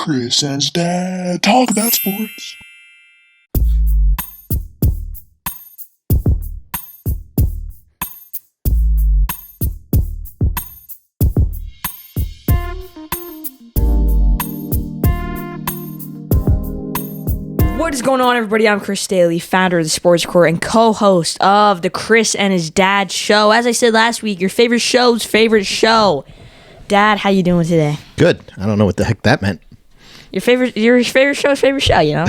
Chris and his dad talk about sports. What is going on, everybody? I'm Chris Dailey, founder of the Sports Court and co-host of the Chris and his dad show. As I said last week, your favorite show's favorite show. Dad, how you doing today? Good. I don't know what the heck that meant. Your favorite show's favorite show, you know?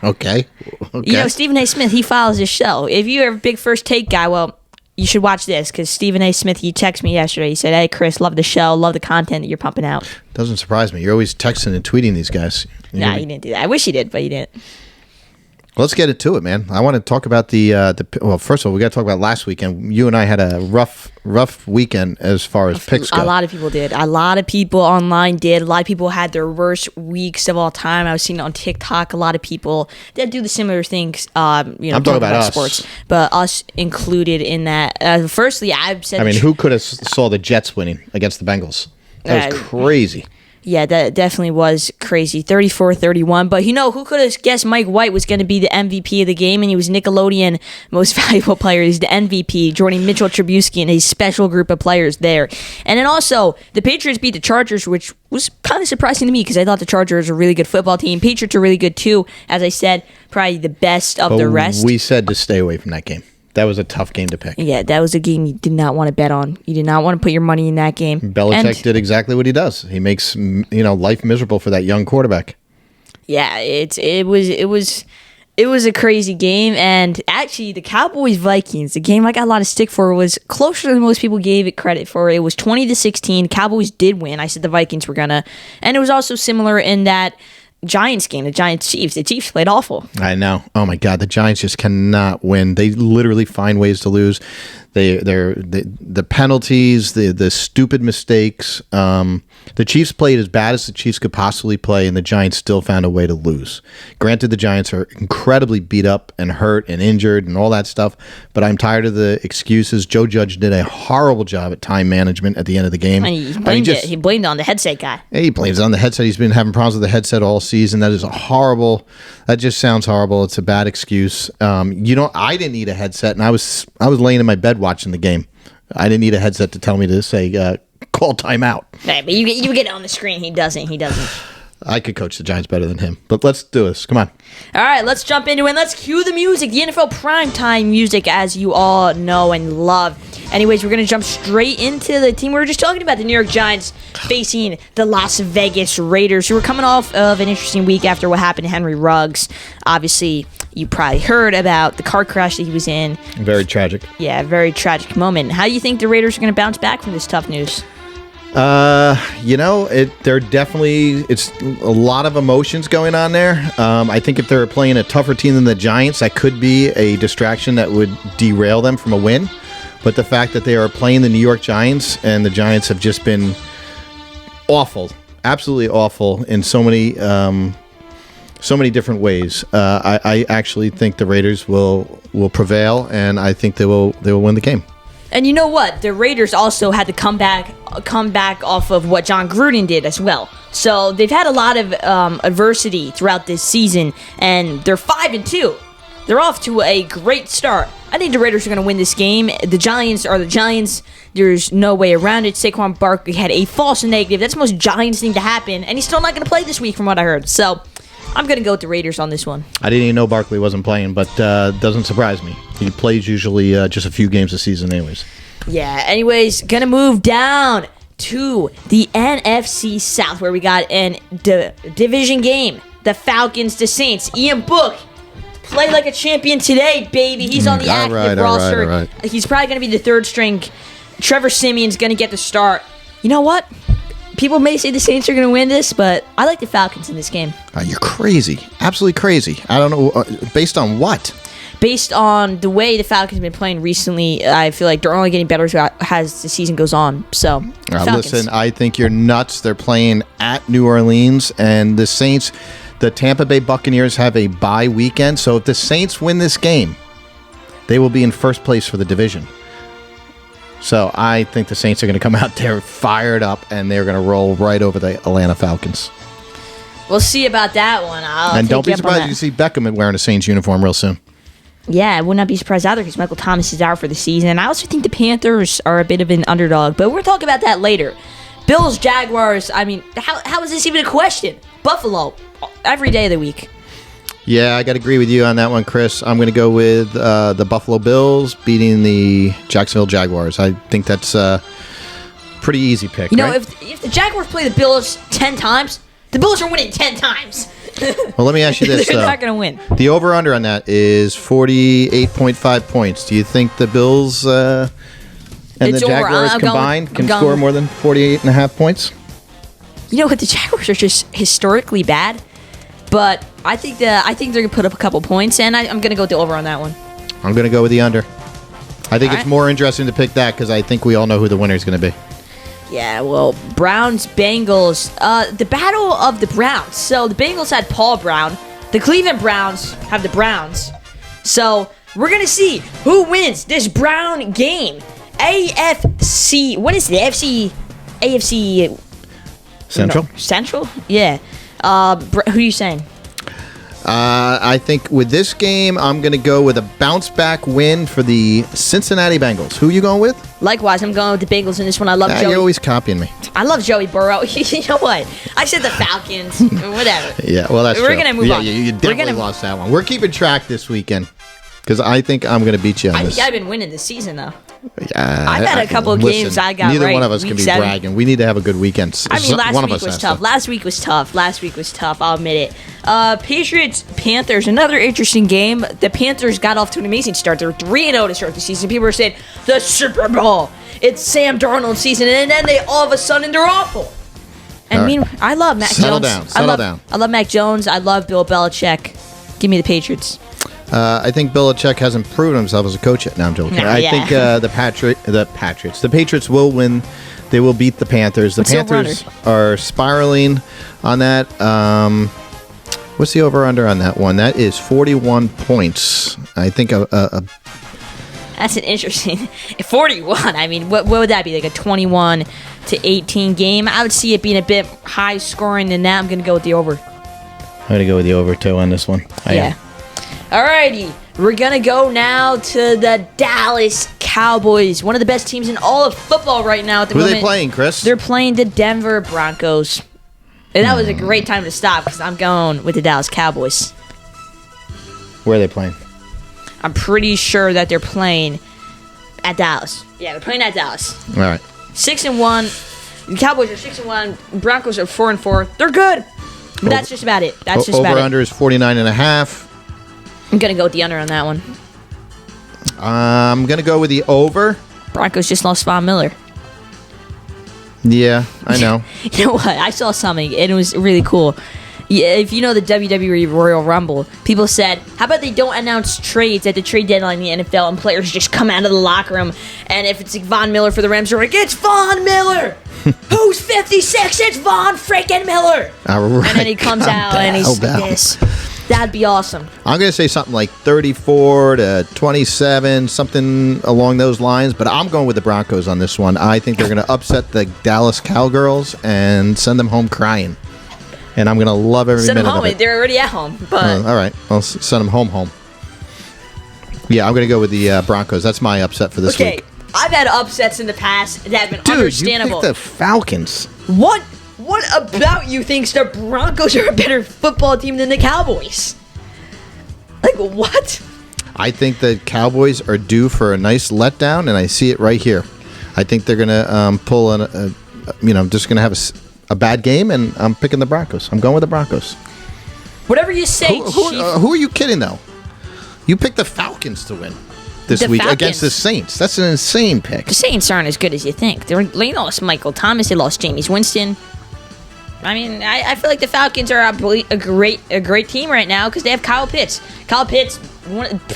Okay. You know, Stephen A. Smith, he follows his show. If you're a big First Take guy, well, you should watch this, because Stephen A. Smith, he texted me yesterday. He said, hey, Chris, love the show, love the content that you're pumping out. Doesn't surprise me. You're always texting and tweeting these guys. Nah, you didn't do that. I wish you did, but you didn't. Let's get into it, man. I want to talk about well, first of all, we got to talk about last weekend. You and I had a rough weekend as far as picks go. A lot of people did. A lot of people online did. A lot of people had their worst weeks of all time. I was seeing it on TikTok. A lot of people that do the similar things. I'm talking about us. Sports, but us included in that. Firstly, I've said. I mean, who could have saw the Jets winning against the Bengals? That was crazy. Yeah, that definitely was crazy. 34-31. But, you know, who could have guessed Mike White was going to be the MVP of the game? And he was Nickelodeon Most Valuable Player. He's the MVP, joining Mitchell Trubisky and a special group of players there. And then also, the Patriots beat the Chargers, which was kind of surprising to me because I thought the Chargers are a really good football team. Patriots are really good, too. As I said, probably the best of the rest. We said to stay away from that game. That was a tough game to pick. Yeah, that was a game you did not want to bet on. You did not want to put your money in that game. Belichick did exactly what he does. He makes life miserable for that young quarterback. Yeah, it was a crazy game, and actually the Cowboys-Vikings, the game I got a lot of stick for, was closer than most people gave it credit for. It was 20-16. Cowboys did win. I said the Vikings were gonna, and it was also similar in that Giants game, the Giants-Chiefs. The Chiefs played awful. I know. Oh my God, the Giants just cannot win. They literally find ways to lose. The penalties, the stupid mistakes. The Chiefs played as bad as the Chiefs could possibly play, and the Giants still found a way to lose. Granted, the Giants are incredibly beat up and hurt and injured and all that stuff, but I'm tired of the excuses. Joe Judge did a horrible job at time management at the end of the game. And he blamed it on the headset guy. He blames it on the headset. He's been having problems with the headset all season. That is that just sounds horrible. It's a bad excuse. I didn't need a headset, and I was laying in my bed watching the game. I didn't need a headset to tell me to say call timeout. Right, but you get it on the screen. He doesn't. I could coach the Giants better than him. But let's do this. Come on. All right, let's jump into it. Let's cue the music, the NFL primetime music, as you all know and love. Anyways, we're going to jump straight into the team we were just talking about, the New York Giants facing the Las Vegas Raiders, who were coming off of an interesting week after what happened to Henry Ruggs. Obviously, you probably heard about the car crash that he was in. Very tragic. Yeah, very tragic moment. How do you think the Raiders are going to bounce back from this tough news? It's a lot of emotions going on there. I think if they're playing a tougher team than the Giants, that could be a distraction that would derail them from a win. But the fact that they are playing the New York Giants, and the Giants have just been awful, absolutely awful in so many different ways. I actually think the Raiders will prevail, and I think they will win the game. And you know what? The Raiders also had to come back off of what John Gruden did as well. So they've had a lot of adversity throughout this season, and they're 5-2. They're off to a great start. I think the Raiders are going to win this game. The Giants are the Giants. There's no way around it. Saquon Barkley had a false negative. That's the most Giants thing to happen, and he's still not going to play this week from what I heard. So I'm going to go with the Raiders on this one. I didn't even know Barkley wasn't playing, but doesn't surprise me. He plays usually just a few games a season anyways. Yeah, anyways, going to move down to the NFC South, where we got a division game. The Falcons, the Saints. Ian Book, play like a champion today, baby. He's on the active roster. All right. He's probably going to be the third string. Trevor Siemian's going to get the start. You know what? People may say the Saints are going to win this, but I like the Falcons in this game. You're crazy. Absolutely crazy. I don't know. Based on what? Based on the way the Falcons have been playing recently, I feel like they're only getting better as the season goes on. So, listen, I think you're nuts. They're playing at New Orleans, and the Saints, the Tampa Bay Buccaneers have a bye weekend. So if the Saints win this game, they will be in first place for the division. So I think the Saints are going to come out there fired up, and they're going to roll right over the Atlanta Falcons. We'll see about that one. And don't be surprised if you see Beckham wearing a Saints uniform real soon. Yeah, I would not be surprised either because Michael Thomas is out for the season. I also think the Panthers are a bit of an underdog, but we'll talk about that later. Bills, Jaguars, I mean, how is this even a question? Buffalo, every day of the week. Yeah, I got to agree with you on that one, Chris. I'm going to go with the Buffalo Bills beating the Jacksonville Jaguars. I think that's a pretty easy pick, You know, right? if the Jaguars play the Bills 10 times, the Bills are winning 10 times. Well, let me ask you this, They're though. not going to win. The over-under on that is 48.5 points. Do you think the Bills and It's the over. Jaguars I'm combined going- can score more than 48.5 points? You know what? The Jaguars are just historically bad, but I think they're going to put up a couple points, and I'm going to go with the over on that one. I'm going to go with the under. I think All it's right. more interesting to pick that because I think we all know who the winner is going to be. Yeah, well, Browns, Bengals, the battle of the Browns. So the Bengals had Paul Brown. The Cleveland Browns have the Browns. So we're going to see who wins this Brown game. AFC, what is it? AFC Central? No, Central? Yeah. Who are you saying? I think with this game, I'm going to go with a bounce-back win for the Cincinnati Bengals. Who are you going with? Likewise, I'm going with the Bengals in this one. I love Joey. You're always copying me. I love Joey Burrow. You know what? I said the Falcons. Whatever. Yeah, well, that's We're true. gonna move yeah, on. You We're definitely gonna- lost that one. We're keeping track this weekend because I think I'm going to beat you on I this. think I've been winning this season, though. I've had a couple of games I got neither right, one of us can week be 7. bragging. We need to have a good weekend. I mean, last one of week us was has tough. to. Last week was tough. I'll admit it. Patriots, Panthers, another interesting game. The Panthers got off to an amazing start. They're 3-0 to start the season. People are saying, the Super Bowl. It's Sam Darnold's season. And then they all of a sudden, they're awful. And All right. I love Mac Settle Jones. down. Settle down. I love Mac Jones. I love Bill Belichick. Give me the Patriots. I think Belichick hasn't proven himself as a coach yet. Now I'm joking. Nah, I yeah. think the Patriots will win. They will beat the Panthers. The What's the Panthers are spiraling on that. What's the over/under on that one? That is 41 points. I think That's an interesting 41. I mean, what would that be? Like a 21-18 game? I would see it being a bit high scoring than that. I'm going to go with the over. I'm going to go with the over too on this one. Yeah. Alrighty. We're going to go now to the Dallas Cowboys. One of the best teams in all of football right now at the Who are moment. they playing, Chris? They're playing the Denver Broncos. And that was a great time to stop because I'm going with the Dallas Cowboys. Where are they playing? I'm pretty sure that they're playing at Dallas. Yeah, they're playing at Dallas. All right. 6-1. The Cowboys are 6-1. Broncos are 4-4. They're good. But that's just about it. That's just about it. Over/under is 49.5. I'm going to go with the under on that one. I'm going to go with the over. Broncos just lost Von Miller. Yeah, I know. You know what? I saw something, and it was really cool. Yeah, if you know the WWE Royal Rumble, people said, how about they don't announce trades at the trade deadline in the NFL and players just come out of the locker room, and if it's like Von Miller for the Rams, they're like, it's Von Miller! Who's 56? It's Von freaking Miller! All right, And then he comes out and he's calm like down. this. That'd be awesome. I'm going to say something like 34-27, something along those lines, but I'm going with the Broncos on this one. I think they're going to upset the Dallas Cowgirls and send them home crying. And I'm going to love every Send them minute home. of it. They're already at home. But All right, I'll send them home. Yeah, I'm going to go with the Broncos. That's my upset for this okay, week. I've had upsets in the past that have been Dude, understandable. you picked the Falcons. What about you thinks the Broncos are a better football team than the Cowboys? Like, what? I think the Cowboys are due for a nice letdown, and I see it right here. I think they're going to pull just going to have a bad game, and I'm picking the Broncos. I'm going with the Broncos. Whatever you say, Chief. Who are you kidding, though? You picked the Falcons to win this The week Falcons. against the Saints. That's an insane pick. The Saints aren't as good as you think. They lost Michael Thomas. They lost Jameis Winston. I mean, I feel like the Falcons are a great team right now because they have Kyle Pitts. Kyle Pitts,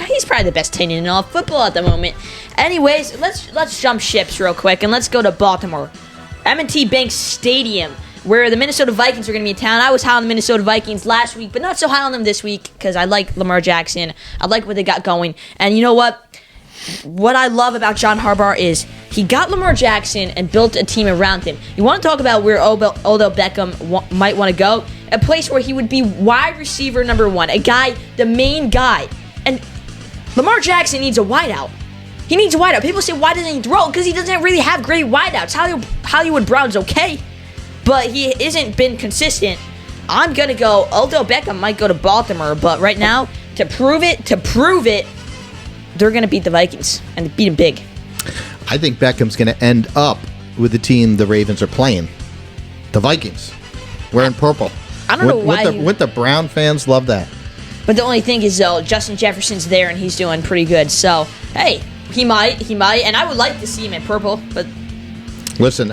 he's probably the best tight end in all of football at the moment. Anyways, let's jump ships real quick and let's go to Baltimore. M&T Bank Stadium, where the Minnesota Vikings are going to be in town. I was high on the Minnesota Vikings last week, but not so high on them this week because I like Lamar Jackson. I like what they got going. And you know what? what I love about John Harbaugh is he got Lamar Jackson and built a team around him. You want to talk about where Odell Beckham might want to go? A place where he would be wide receiver number one, a guy, the main guy. And Lamar Jackson needs a wideout. He needs a wideout. People say, why doesn't he throw? Because he doesn't really have great wideouts. Hollywood Brown's okay, but he isn't been consistent. I'm going to go, Odell Beckham might go to Baltimore, but right now, to prove it, they're going to beat the Vikings and beat them big. I think Beckham's going to end up with the team the Ravens are playing. The Vikings. Wearing purple. I don't know why. Wouldn't the Brown fans love that? But the only thing is, though, Justin Jefferson's there and he's doing pretty good. So, hey, he might, and I would like to see him in purple. But listen,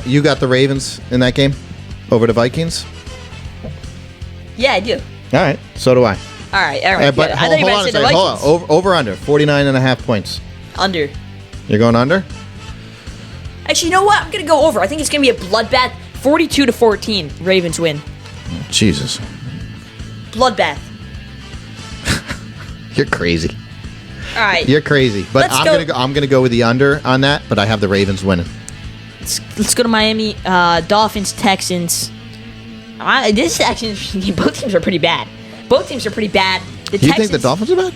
you got the Ravens in that game over the Vikings. Yeah, I do. All right, so do I. All right. But I thought you were going to say the Vikings. Hold on. Over under 49.5 points. Under. You're going under? Actually, you know what? I'm going to go over. I think it's going to be a bloodbath. 42-14. Ravens win. Jesus. Bloodbath. You're crazy. All right. You're crazy. But I'm gonna go with the under on that, but I have the Ravens winning. Let's go to Miami. Dolphins, Texans. This actually, both teams are pretty bad. You think the Dolphins are bad?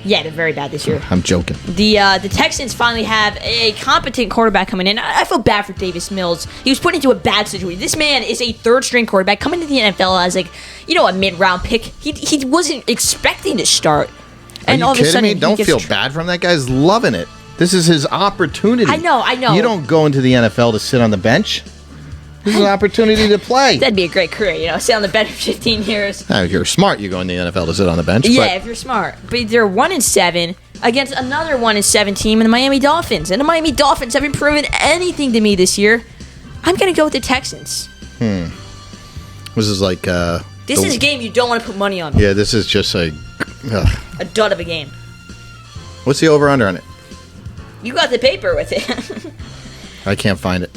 Yeah, they're very bad this year. I'm joking. The Texans finally have a competent quarterback coming in. I feel bad for Davis Mills. He was put into a bad situation. This man is a third-string quarterback coming to the NFL as a mid-round pick. He wasn't expecting to start. Are you kidding me? Don't feel bad for him. That guy's loving it. This is his opportunity. I know. You don't go into the NFL to sit on the bench. This is an opportunity to play. That'd be a great career, sit on the bench for 15 years. If you're smart, you go in the NFL to sit on the bench. Yeah, if you're smart. But they're 1-7 against another 1-7 team in the Miami Dolphins. And the Miami Dolphins haven't proven anything to me this year. I'm going to go with the Texans. This is like... This is a game you don't want to put money on. Yeah, this is just a dud of a game. What's the over-under on it? You got the paper with it. I can't find it.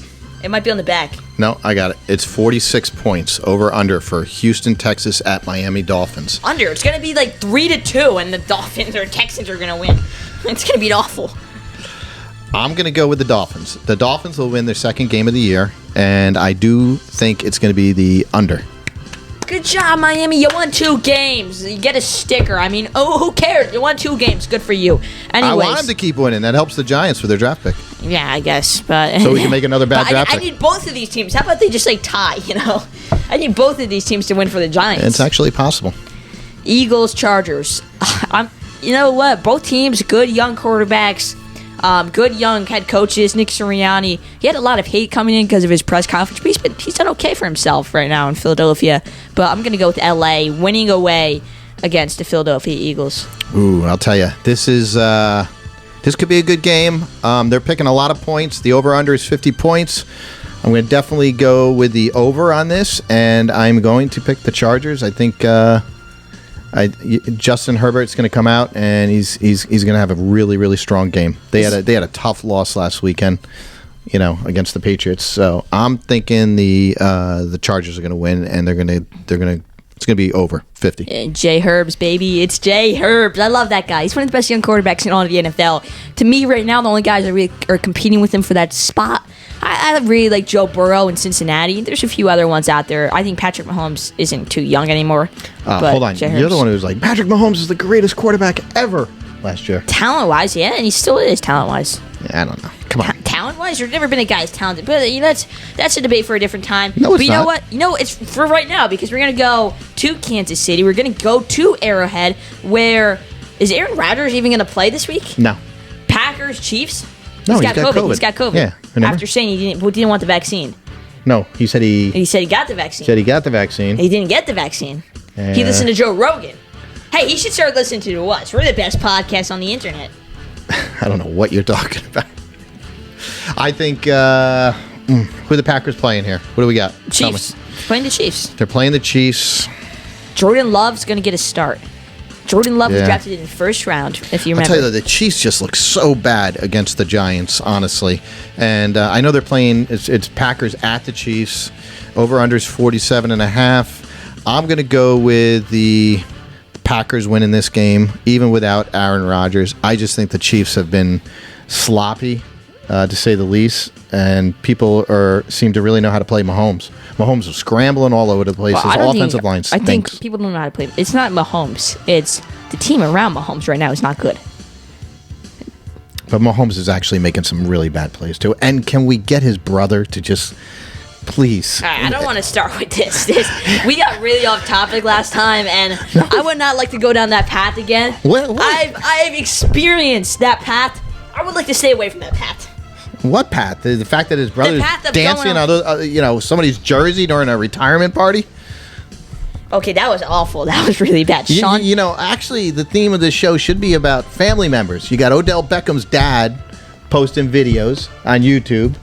It might be on the back. No, I got it. It's 46 points over-under for Houston, Texas at Miami Dolphins. Under. It's going to be like 3-2, and the Dolphins or Texans are going to win. It's going to be awful. I'm going to go with the Dolphins. The Dolphins will win their second game of the year, and I do think it's going to be the under. Good job, Miami. You won 2 games. You get a sticker. I mean, who cares? You won 2 games. Good for you. Anyways, I want them to keep winning. That helps the Giants for their draft pick. Yeah, I guess. But so we can make another bad draft pick. I need both of these teams. How about they just tie, I need both of these teams to win for the Giants. It's actually possible. Eagles, Chargers. You know what? Both teams, good young quarterbacks. Good young head coaches. Nick Sirianni, he had a lot of hate coming in because of his press conference, but he's done okay for himself right now in Philadelphia. But I'm going to go with LA, winning away against the Philadelphia Eagles. Ooh, I'll tell you, this could be a good game. They're picking a lot of points. The over-under is 50 points. I'm going to definitely go with the over on this, and I'm going to pick the Chargers. I think Justin Herbert's going to come out, and he's going to have a really, really strong game. They had a tough loss last weekend, against the Patriots. So I'm thinking the Chargers are going to win, and it's going to be over 50. And Jay Herbs, baby. It's Jay Herbs. I love that guy. He's one of the best young quarterbacks in all of the NFL. To me, right now, the only guys that really are competing with him for that spot, I really like Joe Burrow in Cincinnati. There's a few other ones out there. I think Patrick Mahomes isn't too young anymore. Hold on. You're the one who's like, Patrick Mahomes is the greatest quarterback ever last year. Talent-wise, yeah, and he still is talent-wise. Yeah, I don't know. Come on. Talent-wise, there's never been a guy as talented. But that's a debate for a different time. No, it's but know what? It's for right now because we're going to go to Kansas City. We're going to go to Arrowhead where... Is Aaron Rodgers even going to play this week? No. Packers, Chiefs? No, he's got COVID. He's got COVID. Yeah, remember? After saying he didn't want the vaccine. No, he said he got the vaccine. He got the vaccine. He didn't get the vaccine. He listened to Joe Rogan. Hey, he should start listening to us. We're the best podcast on the internet. I don't know what you're talking about. I think who are the Packers playing here? What do we got? Chiefs. Playing the Chiefs. They're playing the Chiefs. Jordan Love's going to get a start. Jordan Love was drafted in the first round, if you remember. I'll tell you, the Chiefs just look so bad against the Giants, honestly. And I know they're playing, it's Packers at the Chiefs. Over-under is 47.5. I'm going to go with the Packers winning this game, even without Aaron Rodgers. I just think the Chiefs have been sloppy, to say the least, and people seem to really know how to play Mahomes. Mahomes is scrambling all over the place. Well, His offensive line stinks. I think people don't know how to play. It's not Mahomes. It's the team around Mahomes right now is not good. But Mahomes is actually making some really bad plays, too. And can we get his brother to just... Please. All right, I don't want to start with this. We got really off topic last time, and I would not like to go down that path again. What? I've experienced that path. I would like to stay away from that path. What path? The fact that his brother's path of dancing on somebody's jersey during a retirement party? Okay, that was awful. That was really bad. Sean? Actually, the theme of this show should be about family members. You got Odell Beckham's dad posting videos on YouTube,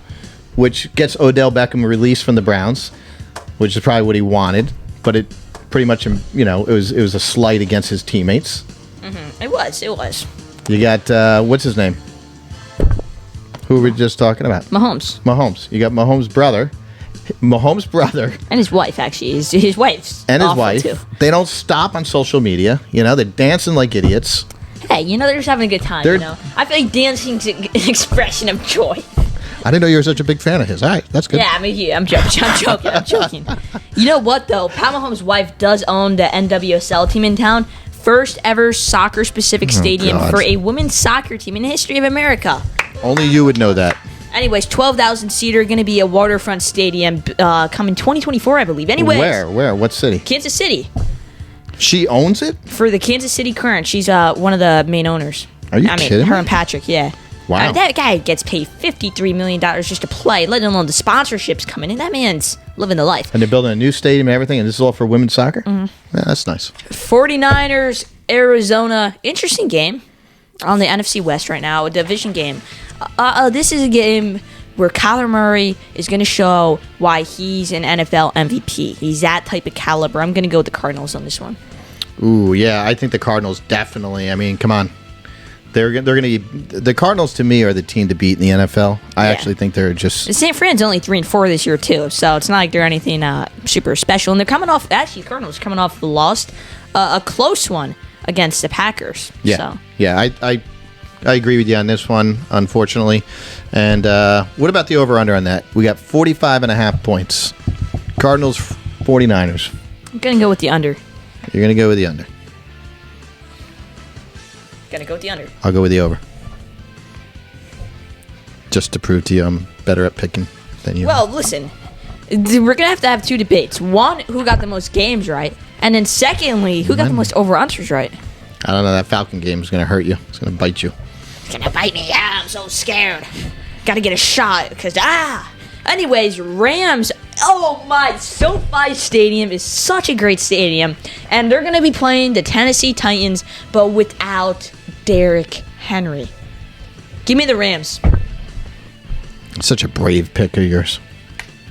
which gets Odell Beckham released from the Browns, which is probably what he wanted, but it pretty much, it was a slight against his teammates. Mm-hmm. It was. You got, what's his name? Who were we just talking about? Mahomes. You got Mahomes' brother. And his wife, actually. His wife's and his awful wife. Too. They don't stop on social media. They're dancing like idiots. Hey, they're just having a good time, I feel like dancing's an expression of joy. I didn't know you were such a big fan of his. All right, that's good. Yeah, I'm joking. You know what, though? Pat Mahomes' wife does own the NWSL team in town. First ever soccer-specific stadium for a women's soccer team in the history of America. Only you would know that. Anyways, 12,000-seater, going to be a waterfront stadium coming 2024, I believe. Anyways. Where? What city? Kansas City. She owns it? For the Kansas City Current. She's one of the main owners. Are you kidding her me? and Patrick, yeah. Wow. That guy gets paid $53 million just to play, let alone the sponsorships coming in. That man's living the life. And they're building a new stadium and everything, and this is all for women's soccer? Mm-hmm. Yeah, that's nice. 49ers, Arizona. Interesting game on the NFC West right now, a division game. This is a game where Kyler Murray is going to show why he's an NFL MVP. He's that type of caliber. I'm going to go with the Cardinals on this one. Ooh, yeah, I think the Cardinals definitely. I mean, come on. They're going to be... The Cardinals, to me, are the team to beat in the NFL. I actually think they're just... The San Fran's only 3-4 this year, too, so it's not like they're anything super special. And they're coming off... Actually, Cardinals coming off the loss, a close one against the Packers. Yeah, so. yeah, I agree with you on this one, unfortunately. And what about the over-under on that? We got 45.5 points. Cardinals, 49ers. I'm going to go with the under. You're going to go with the under. Gonna go with the under. I'll go with the over. Just to prove to you I'm better at picking than you. Well, listen. We're gonna have to have two debates. One, who got the most games right? And then secondly, who got the most over-unders right? I don't know. That Falcon game is going to hurt you. It's going to bite you. It's gonna bite me. I'm so scared. Gotta get a shot, because, Anyways, Rams. Oh my, SoFi Stadium is such a great stadium. And they're going to be playing the Tennessee Titans, but without Derrick Henry. Give me the Rams. Such a brave pick of yours.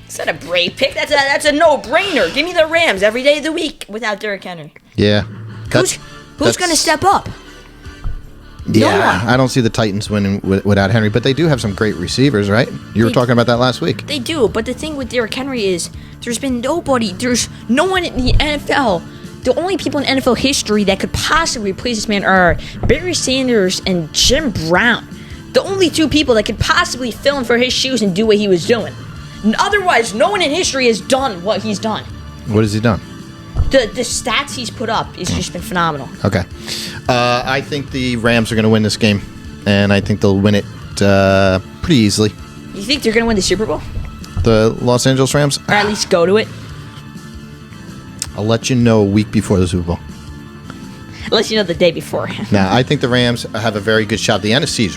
Is that a brave pick? That's a no-brainer. Give me the Rams every day of the week without Derrick Henry. Yeah. Who's going to step up? Yeah, I don't see the Titans winning without Henry, but they do have some great receivers, right? You were talking about that last week. They do, but the thing with Derrick Henry is there's no one in the NFL. The only people in NFL history that could possibly replace this man are Barry Sanders and Jim Brown. The only two people that could possibly fill in for his shoes and do what he was doing. Otherwise, no one in history has done what he's done. What has he done? The stats he's put up has just been phenomenal. Okay. I think the Rams are going to win this game, and I think they'll win it pretty easily. You think they're going to win the Super Bowl? The Los Angeles Rams? Or at least go to it? I'll let you know a week before the Super Bowl. I'll let you know the day before. Now, I think the Rams have a very good shot. The NFC is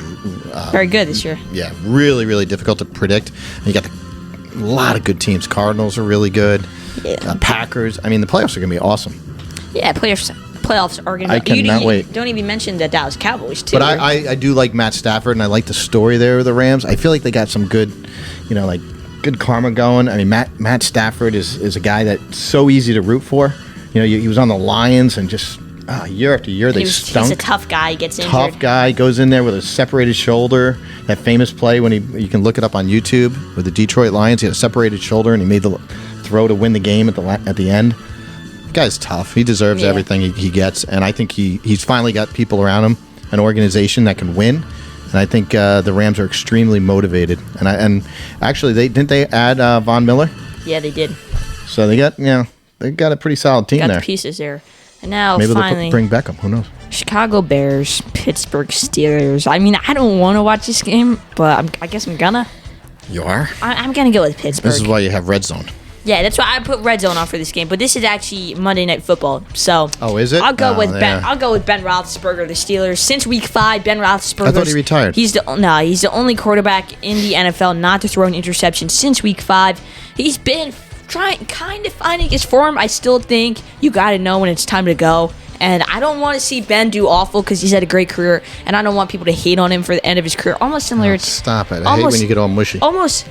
very good this year. Yeah, really, really difficult to predict. And you got a lot of good teams. Cardinals are really good. Yeah. Packers. I mean, the playoffs are going to be awesome. Yeah, playoffs are going to be... I cannot wait. Don't even mention the Dallas Cowboys, too. But I do like Matt Stafford, and I like the story there of the Rams. I feel like they got some good, good karma going. I mean, Matt Stafford is a guy that's so easy to root for. He was on the Lions, and just year after year they stunk. He's a tough guy. He gets injured. Tough guy, goes in there with a separated shoulder. That famous play when you can look it up on YouTube with the Detroit Lions. He had a separated shoulder, and he made the throw to win the game at the end. Guy's tough. He deserves Yeah. everything he gets, and I think he's finally got people around him, an organization that can win. And I think the Rams are extremely motivated. And actually, they add Von Miller? Yeah, they did. So they got a pretty solid team Got there. the pieces there. And now Maybe finally, they'll bring Beckham. Who knows? Chicago Bears, Pittsburgh Steelers. I mean, I don't want to watch this game, but I guess I'm gonna. You are? I'm gonna go with Pittsburgh. This is why you have Red Zone. Yeah, that's why I put Red Zone on for this game. But this is actually Monday Night Football, so Oh, is it? I'll go Oh, with yeah. Ben. I'll go with Ben Roethlisberger, the Steelers. Since Week 5, Ben Roethlisberger. I thought he retired. He's the only quarterback in the NFL not to throw an interception since Week 5. He's been kind of finding his form. I still think you got to know when it's time to go. And I don't want to see Ben do awful because he's had a great career, and I don't want people to hate on him for the end of his career. Almost similar. Oh, stop it! I hate when you get all mushy. Almost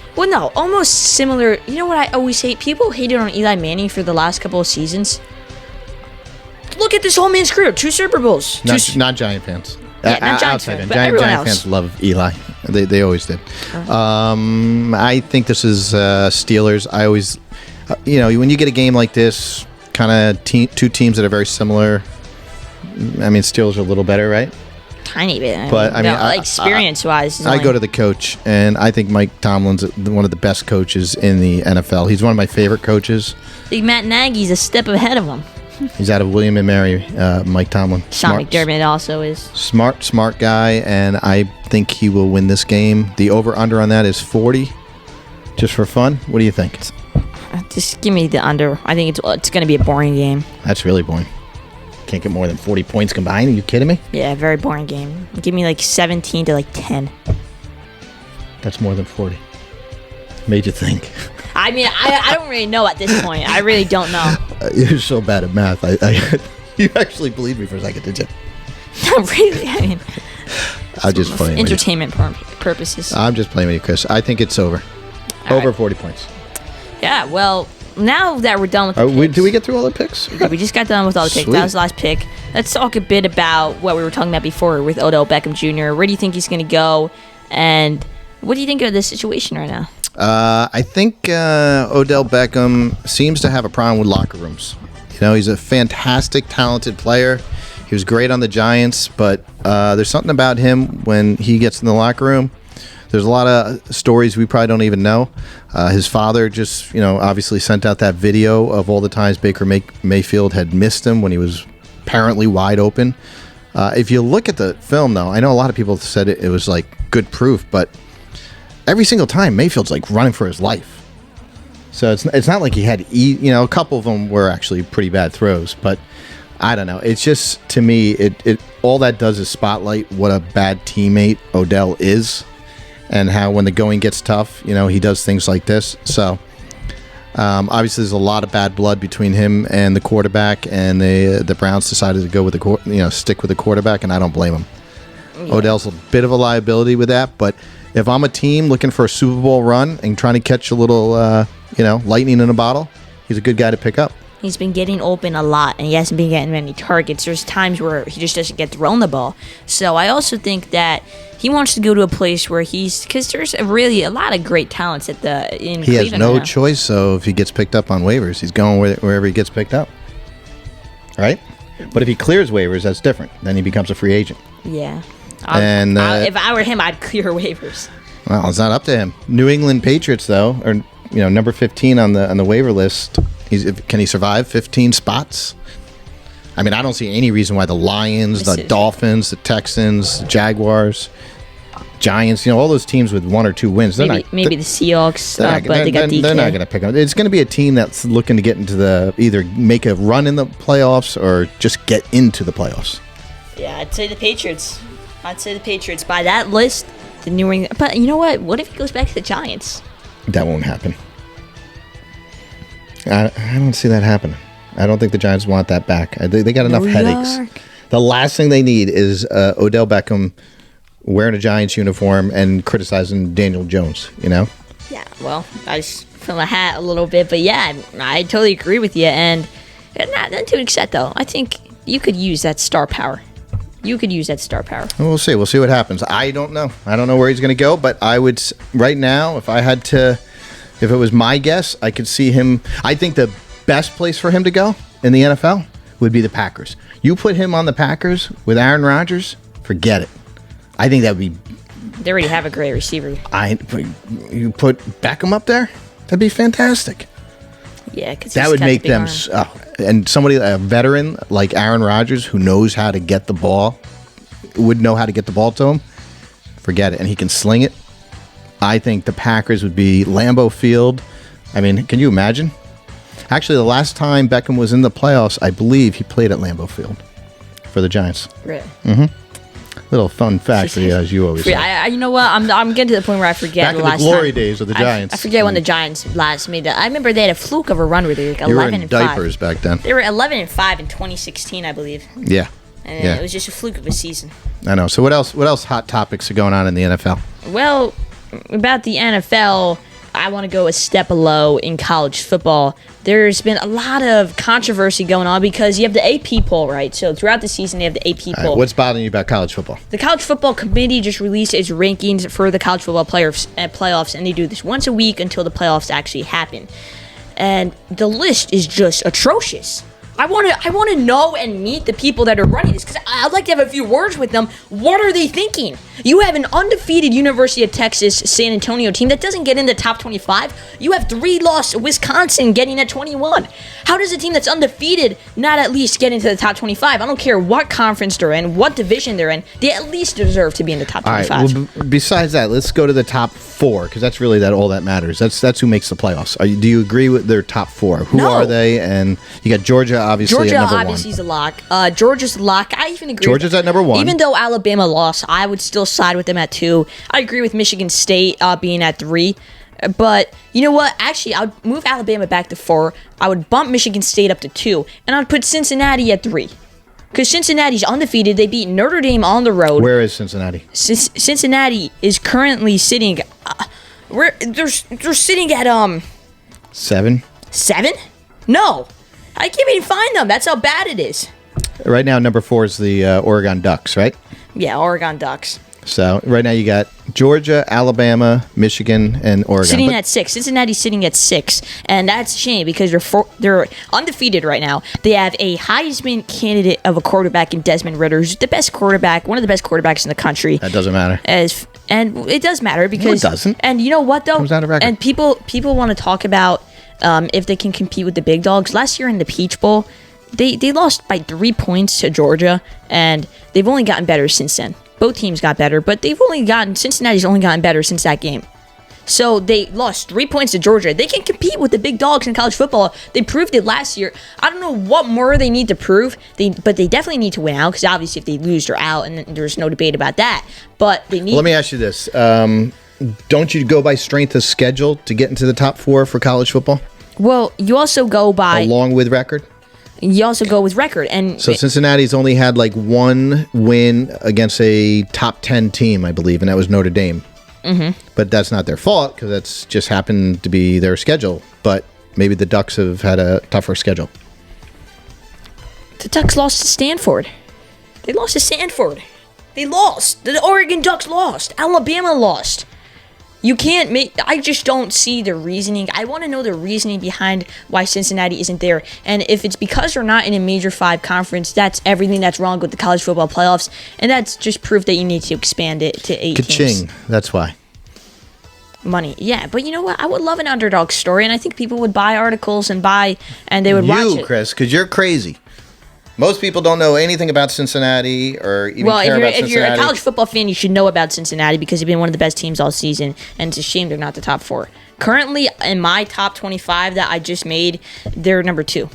similar. You know what I always hate? People hated on Eli Manning for the last couple of seasons. Look at this whole man's career: 2 Super Bowls. Not Giant fans. Yeah, not Giants Outside fans, fans. but Giant everyone else. fans love Eli. They always did. I think this is Steelers. I always, when you get a game like this, kind of two teams that are very similar. I mean, Steelers are a little better, right? Tiny bit. But, I mean, experience-wise, I go to the coach, and I think Mike Tomlin's one of the best coaches in the NFL. He's one of my favorite coaches. I think Matt Nagy's a step ahead of him. He's out of William and Mary, Mike Tomlin. Sean McDermott also is. Smart guy, and I think he will win this game. The over-under on that is 40, just for fun. What do you think? Just give me the under. I think it's going to be a boring game. That's really boring. Can't get more than 40 points combined. Are you kidding me? Yeah, very boring game. Give me like 17 to like 10. That's more than 40. Made you think. I mean, I don't really know at this point. I really don't know. You're so bad at math. You actually believed me for a second, did you? Not really. I mean, I'm just playing with you. entertainment purposes. I'm just playing with you, Chris. I think it's over. All Over right. 40 points. Yeah, well, now that we're done with the picks. Did we get through all the picks? We just got done with all the picks. Sweet. That was the last pick. Let's talk a bit about what we were talking about before with Odell Beckham Jr. Where do you think he's going to go? And what do you think of this situation right now? I think Odell Beckham seems to have a problem with locker rooms. He's a fantastic, talented player. He was great on the Giants, but there's something about him when he gets in the locker room. There's a lot of stories we probably don't even know. His father just, obviously sent out that video of all the times Baker Mayfield had missed him when he was apparently wide open. If you look at the film, though, I know a lot of people said it was like good proof, but every single time Mayfield's like running for his life. So it's not like he had, a couple of them were actually pretty bad throws, but I don't know. It's just, to me, it all that does is spotlight what a bad teammate Odell is. And how when the going gets tough, he does things like this. So, obviously, there's a lot of bad blood between him and the quarterback, and the Browns decided to go with stick with the quarterback, and I don't blame him. Yeah. Odell's a bit of a liability with that, but if I'm a team looking for a Super Bowl run and trying to catch a little, lightning in a bottle, he's a good guy to pick up. He's been getting open a lot, and he hasn't been getting many targets. There's times where he just doesn't get thrown the ball. So I also think that he wants to go to a place where because there's really a lot of great talents in Cleveland. He has no choice, so if he gets picked up on waivers, he's going wherever he gets picked up. Right? But if he clears waivers, that's different. Then he becomes a free agent. Yeah. If I were him, I'd clear waivers. Well, it's not up to him. New England Patriots, though, are number 15 on the waiver list. Can he survive 15 spots? I mean, I don't see any reason why the Lions, the Dolphins, the Texans, the Jaguars, Giants, all those teams with 1 or 2 wins. Maybe the Seahawks, but they got DK. They're not going to pick them. It's going to be a team that's looking to get into either make a run in the playoffs or just get into the playoffs. Yeah, I'd say the Patriots. By that list, the New England. But you know what? What if he goes back to the Giants? That won't happen. I don't see that happening. I don't think the Giants want that back. They got enough headaches. The last thing they need is Odell Beckham wearing a Giants uniform and criticizing Daniel Jones, Yeah, well, I just fill my hat a little bit, but yeah, I totally agree with you. And not to an extent, though. I think you could use that star power. We'll see. We'll see what happens. I don't know. I don't know where he's going to go, but I would, right now, if it was my guess, I could see him. I think the best place for him to go in the NFL would be the Packers. You put him on the Packers with Aaron Rodgers, forget it. I think that would be... They already have a great receiver. You put Beckham up there? That'd be fantastic. Yeah, because that would make them... and somebody, a veteran like Aaron Rodgers, who knows how to get the ball, would know how to get the ball to him, forget it. And he can sling it. I think the Packers would be Lambeau Field. I mean, can you imagine? Actually, the last time Beckham was in the playoffs, I believe he played at Lambeau Field for the Giants. Really? Mm-hmm. Little fun fact for you, as you always say. You know what? I'm getting to the point where I forget Back the in last the glory time. days of the Giants. I forget when the Giants last made that. I remember they had a fluke of a run where they were like 11 you were in and diapers 5. Back then. They were 11 and 5 in 2016, I believe. Yeah. And it was just a fluke of a season. I know. So what else? What else? Hot topics are going on in the NFL? Well, about the NFL, I want to go a step below in college football. There's been a lot of controversy going on because you have the AP poll, right? So throughout the season, they have the AP poll. What's bothering you about college football? The College Football Committee just released its rankings for the college football playoffs, and they do this once a week until the playoffs actually happen. And the list is just atrocious. I want to know and meet the people that are running this because I'd like to have a few words with them. What are they thinking? You have an undefeated University of Texas San Antonio team that doesn't get in the top 25. You have 3-loss Wisconsin getting at 21. How does a team that's undefeated not at least get into the top 25? I don't care what conference they're in, what division they're in. They at least deserve to be in the top 25. All right, well, besides that, let's go to the top 4 because that's really all that matters. That's who makes the playoffs. Do you agree with their top 4? Who are they? And you got Georgia, obviously, at number 1. Obviously is a lock. Georgia's a lock. I even agree. Georgia's at number 1. Even though Alabama lost, I would still side with them at 2. I agree with Michigan State being at 3. But you know what? Actually, I would move Alabama back to 4. I would bump Michigan State up to 2. And I'd put Cincinnati at 3. Because Cincinnati's undefeated. They beat Notre Dame on the road. Where is Cincinnati? Cincinnati is currently sitting... they're sitting at... 7? 7? No. I can't even find them. That's how bad it is. Right now, number 4 is the Oregon Ducks, right? Yeah, Oregon Ducks. So right now you got Georgia, Alabama, Michigan, and Oregon. Sitting at 6. Cincinnati's sitting at 6. And that's a shame because they're undefeated right now. They have a Heisman candidate of a quarterback in Desmond Ridder, who's the best quarterback, one of the best quarterbacks in the country. That doesn't matter. And it does matter because... No, it doesn't. And you know what, though? Comes down to record. And people want to talk about if they can compete with the big dogs. Last year in the Peach Bowl, they lost by 3 points to Georgia, and they've only gotten better since then. Both teams got better, but Cincinnati's only gotten better since that game. So they lost 3 points to Georgia. They can compete with the big dogs in college football. They proved it last year. I don't know what more they need to prove, but they definitely need to win out because obviously if they lose, they're out, and there's no debate about that. But they need. Well, let me ask you this: don't you go by strength of schedule to get into the top 4 for college football? Well, you also go by along with record. You also go with record, and so Cincinnati's only had like 1 win against a top 10 team, I believe, and that was Notre Dame. Mm-hmm. But that's not their fault because that's just happened to be their schedule. But maybe the Ducks have had a tougher schedule. The Ducks lost to Stanford. They lost to Stanford. They lost. The Oregon Ducks lost. Alabama lost. You can't make... I just don't see the reasoning. I want to know the reasoning behind why Cincinnati isn't there. And if it's because they're not in a Major 5 conference, that's everything that's wrong with the college football playoffs. And that's just proof that you need to expand it to 8 teams. Ka-ching. That's why. Money. Yeah, but you know what? I would love an underdog story, and I think people would buy articles and they would watch it. You, Chris, because you're crazy. Most people don't know anything about Cincinnati or even care about Cincinnati. If you're a college football fan, you should know about Cincinnati because they've been one of the best teams all season, and it's a shame they're not the top 4. Currently, in my top 25 that I just made, they're number 2.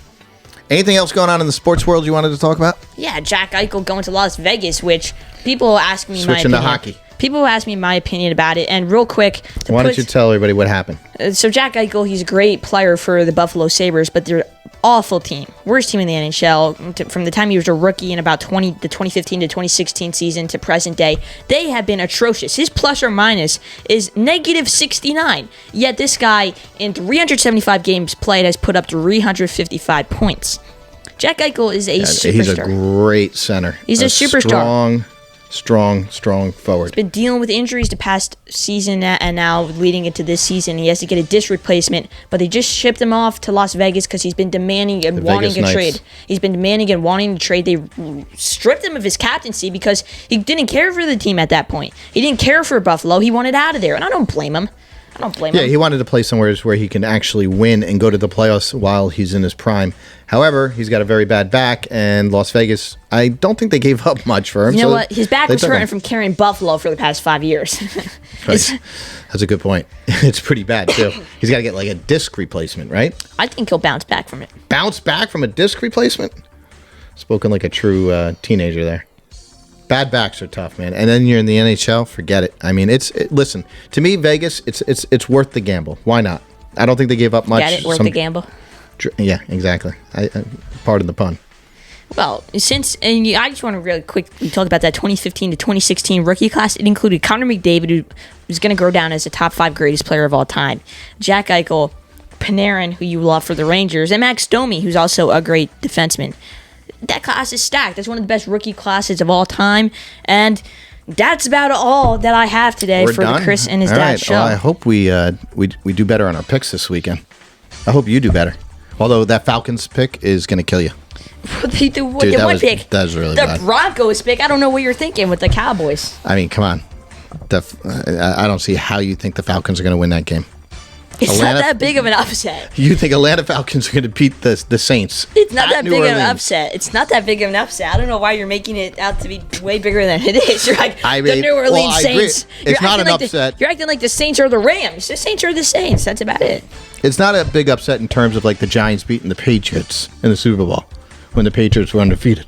Anything else going on in the sports world you wanted to talk about? Yeah, Jack Eichel going to Las Vegas, which people ask me my opinion. Switching to hockey. People ask me my opinion about it, and real quick... Why don't you tell everybody what happened? So Jack Eichel, he's a great player for the Buffalo Sabres, but they're awful team. Worst team in the NHL. From the time he was a rookie in about the 2015 to 2016 season to present day, they have been atrocious. His plus or minus is negative 69. Yet this guy, in 375 games played, has put up 355 points. Jack Eichel is a superstar. He's a great center. He's a superstar. Strong, Strong forward. Been dealing with injuries the past season and now leading into this season. He has to get a disc replacement, but they just shipped him off to Las Vegas because he's been demanding and wanting a trade. He's been demanding and wanting to trade. They stripped him of his captaincy because he didn't care for the team at that point. He didn't care for Buffalo. He wanted out of there, and I don't blame him. Yeah, he wanted to play somewhere where he can actually win and go to the playoffs while he's in his prime. However, he's got a very bad back, and Las Vegas, I don't think they gave up much for him. You know what? His back was hurting from carrying Buffalo for the past 5 years. Right. That's a good point. It's pretty bad, too. He's got to get like a disc replacement, right? I think he'll bounce back from it. Bounce back from a disc replacement? Spoken like a true teenager there. Bad backs are tough, man. And then you're in the NHL, forget it. I mean, listen, to me, Vegas, it's worth the gamble. Why not? I don't think they gave up much. Get it? Worth the gamble? Yeah, exactly. I pardon the pun. Well, I just want to really quickly talk about that 2015 to 2016 rookie class. It included Connor McDavid, who was going to go down as the top 5 greatest player of all time, Jack Eichel, Panarin, who you love for the Rangers, and Max Domi, who's also a great defenseman. That class is stacked. That's one of the best rookie classes of all time. And that's about all that I have today for the Chris and his dad show. Well, I hope we do better on our picks this weekend. I hope you do better. Although that Falcons pick is going to kill you. Pick. That was really bad. The Broncos pick. I don't know what you're thinking with the Cowboys. I mean, come on. I don't see how you think the Falcons are going to win that game. It's not that big of an upset. You think Atlanta Falcons are going to beat the Saints? It's not that big of an upset. It's not that big of an upset. I don't know why you're making it out to be way bigger than it is. You're like the New Orleans Saints. It's not an upset. You're acting like the Saints are the Rams. The Saints are the Saints. That's about it. It's not a big upset in terms of like the Giants beating the Patriots in the Super Bowl when the Patriots were undefeated.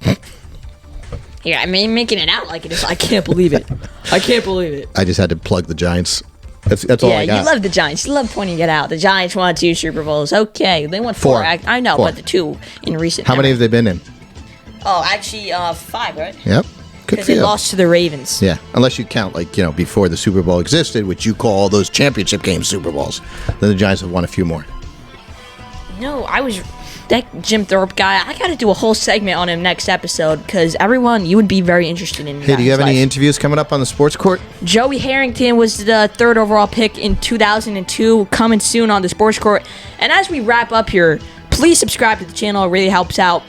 Yeah, I mean, making it out like it is. I can't believe it. I can't believe it. I just had to plug the Giants. That's all I got. Yeah, you love the Giants. You love pointing it out. The Giants won 2 Super Bowls. Okay, they won 4. I know, 4. But the 2 in recent. How many have they been in? Oh, actually, 5, right? Yep. Because they lost to the Ravens. Yeah, unless you count before the Super Bowl existed, which you call all those championship games Super Bowls. Then the Giants have won a few more. No, that Jim Thorpe guy, I got to do a whole segment on him next episode because you would be very interested in. Hey, do you have any interviews coming up on the sports court? Joey Harrington was the 3rd overall pick in 2002, coming soon on the sports court. And as we wrap up here, please subscribe to the channel. It really helps out.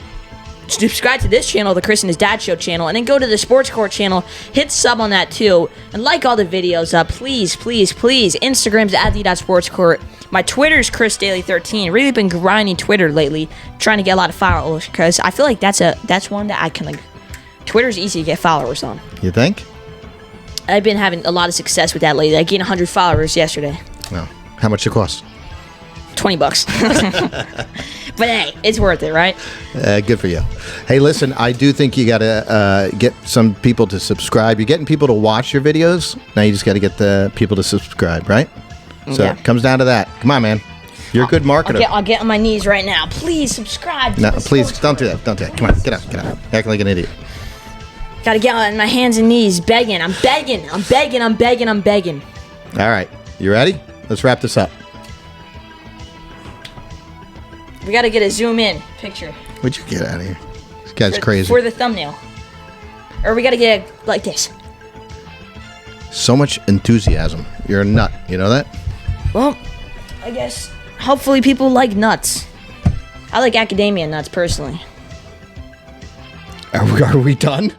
Subscribe to this channel, the Chris and His Dad Show channel, and then go to the Sports Court channel, hit sub on that too, and like all the videos up. Please, please, please. Instagram's at the.sportscourt. My Twitter's ChrisDailey13. Really been grinding Twitter lately, trying to get a lot of followers, because I feel like that's one that I can, Twitter's easy to get followers on. You think? I've been having a lot of success with that lately. I gained 100 followers yesterday. Oh, how much it cost? $20. But hey, it's worth it, right? Good for you. Hey, listen, I do think you got to get some people to subscribe. You're getting people to watch your videos. Now you just got to get the people to subscribe, right? So it comes down to that. Come on, man. You're a good marketer. I'll get on my knees right now. Please subscribe. No, please don't do that. Don't do that. Come on, get out. Act like an idiot. Gotta get on my hands and knees, begging. I'm begging. All right, you ready? Let's wrap this up. We gotta get a zoom in picture. What'd you get out of here? This guy's crazy. For the thumbnail. Or we gotta get it like this. So much enthusiasm. You're a nut. You know that? Well, I guess hopefully people like nuts. I like academia nuts personally. Are we done?